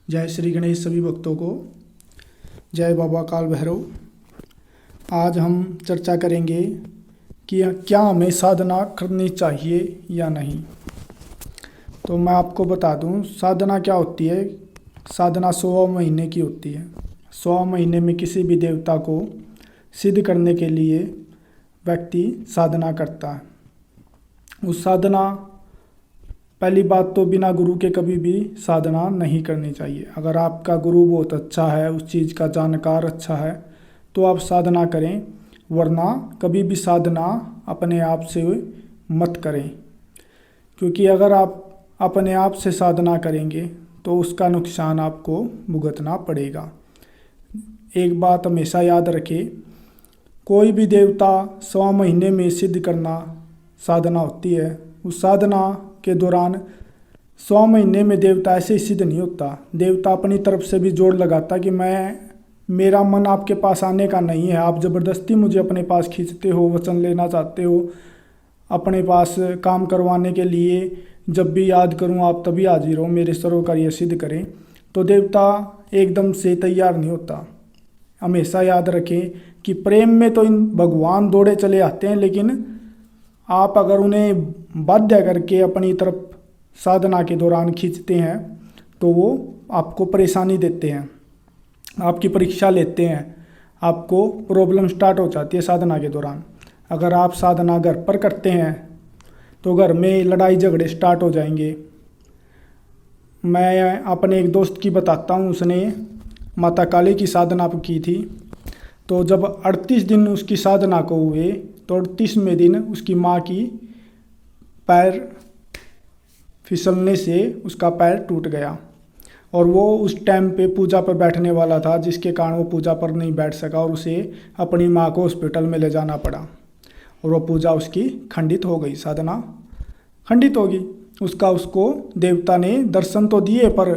जय श्री गणेश सभी भक्तों को। जय बाबा काल भैरव। आज हम चर्चा करेंगे कि क्या हमें साधना करनी चाहिए या नहीं। तो मैं आपको बता दूं, साधना क्या होती है। साधना 100 महीने की होती है। 100 महीने में किसी भी देवता को सिद्ध करने के लिए व्यक्ति साधना करता है। उस साधना, पहली बात तो बिना गुरु के कभी भी साधना नहीं करनी चाहिए। अगर आपका गुरु बहुत अच्छा है, उस चीज़ का जानकार अच्छा है, तो आप साधना करें, वरना कभी भी साधना अपने आप से मत करें। क्योंकि अगर आप अपने आप से साधना करेंगे तो उसका नुकसान आपको भुगतना पड़ेगा। एक बात हमेशा याद रखें, कोई भी देवता 100 महीने में सिद्ध करना साधना होती है। उस साधना के दौरान 100 महीने में देवता ऐसे ही सिद्ध नहीं होता। देवता अपनी तरफ से भी जोर लगाता कि मेरा मन आपके पास आने का नहीं है, आप ज़बरदस्ती मुझे अपने पास खींचते हो, वचन लेना चाहते हो, अपने पास काम करवाने के लिए जब भी याद करूं आप तभी हाजिर हो, मेरे सर्वकार्य सिद्ध करें। तो देवता एकदम से तैयार नहीं होता। हमेशा याद रखें कि प्रेम में तो इन भगवान दौड़े चले आते हैं, लेकिन आप अगर उन्हें बाध्य करके अपनी तरफ साधना के दौरान खींचते हैं तो वो आपको परेशानी देते हैं, आपकी परीक्षा लेते हैं, आपको प्रॉब्लम स्टार्ट हो जाती है साधना के दौरान। अगर आप साधना घर पर करते हैं तो घर में लड़ाई झगड़े स्टार्ट हो जाएंगे। मैं अपने एक दोस्त की बताता हूँ, उसने माता काली की साधना की थी। तो जब 38 दिन उसकी साधना को हुए तो 38वें दिन उसकी माँ की पैर फिसलने से उसका पैर टूट गया, और वो उस टाइम पे पूजा पर बैठने वाला था, जिसके कारण वो पूजा पर नहीं बैठ सका और उसे अपनी माँ को हॉस्पिटल में ले जाना पड़ा, और वो पूजा उसकी खंडित हो गई, साधना खंडित होगी। उसको देवता ने दर्शन तो दिए पर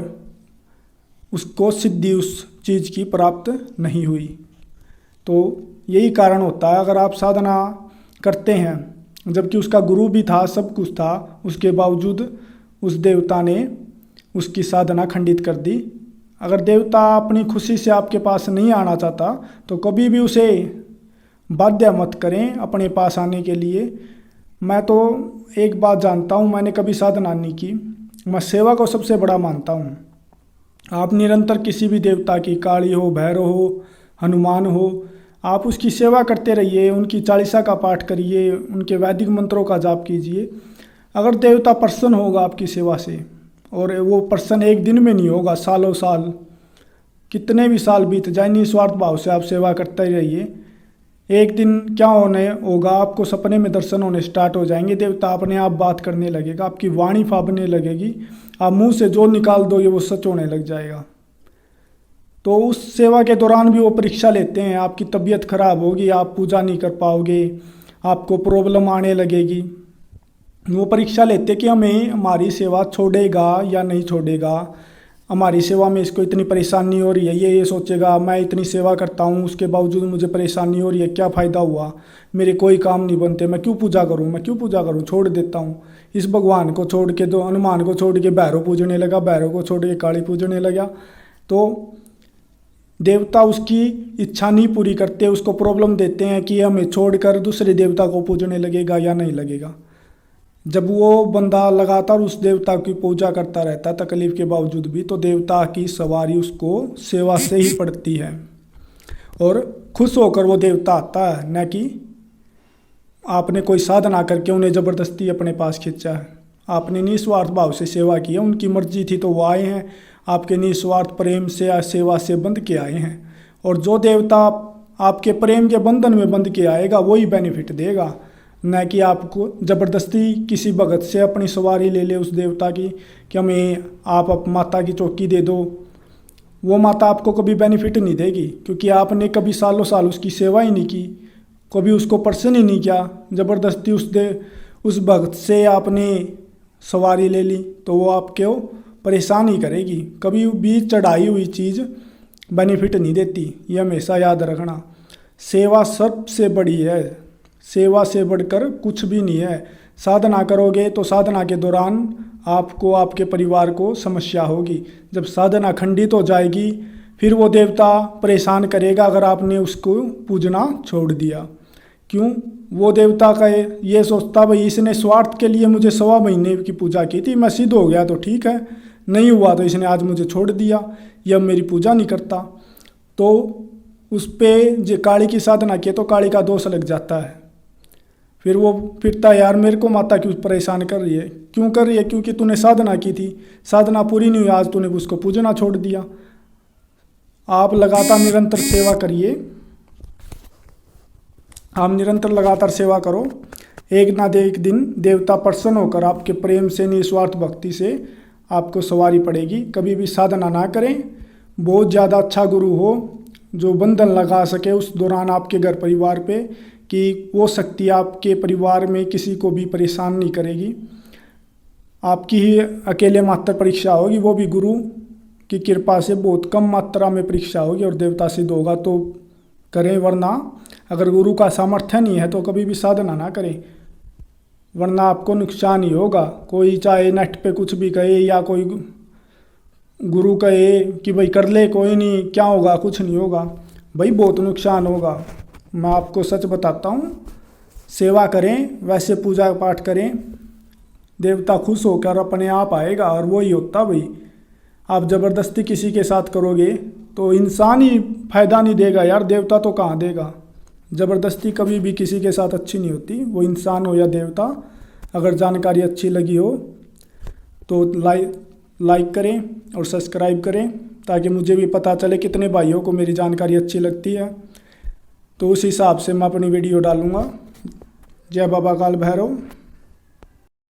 उसको सिद्धि उस चीज़ की प्राप्त नहीं हुई। तो यही कारण होता है, अगर आप साधना करते हैं जबकि उसका गुरु भी था, सब कुछ था, उसके बावजूद उस देवता ने उसकी साधना खंडित कर दी। अगर देवता अपनी खुशी से आपके पास नहीं आना चाहता तो कभी भी उसे बाध्य मत करें अपने पास आने के लिए। मैं तो एक बात जानता हूँ, मैंने कभी साधना नहीं की, मैं सेवा को सबसे बड़ा मानता हूँ। आप निरंतर किसी भी देवता की, काली हो, भैरव हो, हनुमान हो, आप उसकी सेवा करते रहिए, उनकी चालीसा का पाठ करिए, उनके वैदिक मंत्रों का जाप कीजिए। अगर देवता प्रसन्न होगा आपकी सेवा से, और वो प्रसन्न एक दिन में नहीं होगा, सालों साल, कितने भी साल बीत जाए, निस्वार्थ भाव से आप सेवा करते ही रहिए। एक दिन क्या होने होगा, आपको सपने में दर्शन होने स्टार्ट हो जाएंगे, देवता अपने आप बात करने लगेगा, आपकी वाणी फाबने लगेगी, आप मुंह से जो निकाल दोगे वो सच होने लग जाएगा। तो उस सेवा के दौरान भी वो परीक्षा लेते हैं, आपकी तबीयत खराब होगी, आप पूजा नहीं कर पाओगे, आपको प्रॉब्लम आने लगेगी। वो परीक्षा लेते कि हमें हमारी सेवा छोड़ेगा या नहीं छोड़ेगा, हमारी सेवा में इसको इतनी परेशानी हो रही है, ये सोचेगा मैं इतनी सेवा करता हूँ उसके बावजूद मुझे परेशानी हो रही है, क्या फ़ायदा हुआ, मेरे कोई काम नहीं बनते, मैं क्यों पूजा करूँ, छोड़ देता हूँ। इस भगवान को छोड़ के, तो हनुमान को छोड़ के भैरव पूजने लगा, भैरव को छोड़ के काली पूजने लगा। तो देवता उसकी इच्छा नहीं पूरी करते, उसको प्रॉब्लम देते हैं कि हमें छोड़कर दूसरे देवता को पूजने लगेगा या नहीं लगेगा। जब वो बंदा लगातार उस देवता की पूजा करता रहता है तकलीफ के बावजूद भी, तो देवता की सवारी उसको सेवा से ही पड़ती है, और खुश होकर वो देवता आता है, न कि आपने कोई साधना करके उन्हें ज़बरदस्ती अपने पास खींचा है। आपने निस्वार्थ भाव से सेवा की है, उनकी मर्जी थी तो वो आए हैं, आपके निस्वार्थ प्रेम से या सेवा से बंध के आए हैं। और जो देवता आपके प्रेम के बंधन में बंध के आएगा वही बेनिफिट देगा, न कि आपको ज़बरदस्ती किसी भगत से अपनी सवारी ले ले उस देवता की कि हमें आप माता की चौकी दे दो। वो माता आपको कभी बेनिफिट नहीं देगी, क्योंकि आपने कभी सालों साल उसकी सेवा ही नहीं की, कभी उसको प्रसन्न ही नहीं किया। ज़बरदस्ती उस भगत से आपने सवारी ले ली तो वो आपको परेशान ही करेगी, कभी भी चढ़ाई हुई चीज़ बेनिफिट नहीं देती। ये हमेशा याद रखना। सेवा सबसे बड़ी है, सेवा से बढ़कर कुछ भी नहीं है। साधना करोगे तो साधना के दौरान आपको आपके परिवार को समस्या होगी। जब साधना खंडित हो जाएगी फिर वो देवता परेशान करेगा अगर आपने उसको पूजना छोड़ दिया। क्यों? वो देवता का ये सोचता भाई इसने स्वार्थ के लिए मुझे 1.25 महीने की पूजा की थी, मैं सिद्ध हो गया तो ठीक है, नहीं हुआ तो इसने आज मुझे छोड़ दिया, ये अब मेरी पूजा नहीं करता। तो उस पर जो काली की साधना की तो काली का दोष लग जाता है। फिर वो फिरता यार मेरे को माता क्यों परेशान कर रही है, क्यों कर रही है? क्योंकि तूने साधना की थी, साधना पूरी नहीं हुई, आज तूने उसको पूजना छोड़ दिया। आप लगातार निरंतर सेवा करिए, आप निरंतर लगातार सेवा करो, एक ना एक दिन देवता प्रसन्न होकर आपके प्रेम से निस्वार्थ भक्ति से आपको सवारी पड़ेगी। कभी भी साधना ना करें, बहुत ज़्यादा अच्छा गुरु हो जो बंधन लगा सके उस दौरान आपके घर परिवार पे, कि वो शक्ति आपके परिवार में किसी को भी परेशान नहीं करेगी। आपकी ही अकेले मात्र परीक्षा होगी, वो भी गुरु की कृपा से बहुत कम मात्रा में परीक्षा होगी और देवता सिद्ध होगा तो करें, वरना अगर गुरु का सामर्थ्य नहीं है तो कभी भी साधना ना करें, वरना आपको नुकसान ही होगा। कोई चाहे नेट पे कुछ भी कहे या कोई गुरु कहे कि भाई कर ले, कोई नहीं, क्या होगा, कुछ नहीं होगा, भाई बहुत नुकसान होगा। मैं आपको सच बताता हूँ, सेवा करें, वैसे पूजा पाठ करें, देवता खुश होकर अपने आप आएगा। और वो ही होता भाई, आप ज़बरदस्ती किसी के साथ करोगे तो इंसान ही फायदा नहीं देगा यार, देवता तो कहाँ देगा। ज़बरदस्ती कभी भी किसी के साथ अच्छी नहीं होती, वो इंसान हो या देवता। अगर जानकारी अच्छी लगी हो तो लाइक करें और सब्सक्राइब करें, ताकि मुझे भी पता चले कितने भाइयों को मेरी जानकारी अच्छी लगती है, तो उस हिसाब से मैं अपनी वीडियो डालूँगा। जय बाबा काल भैरव।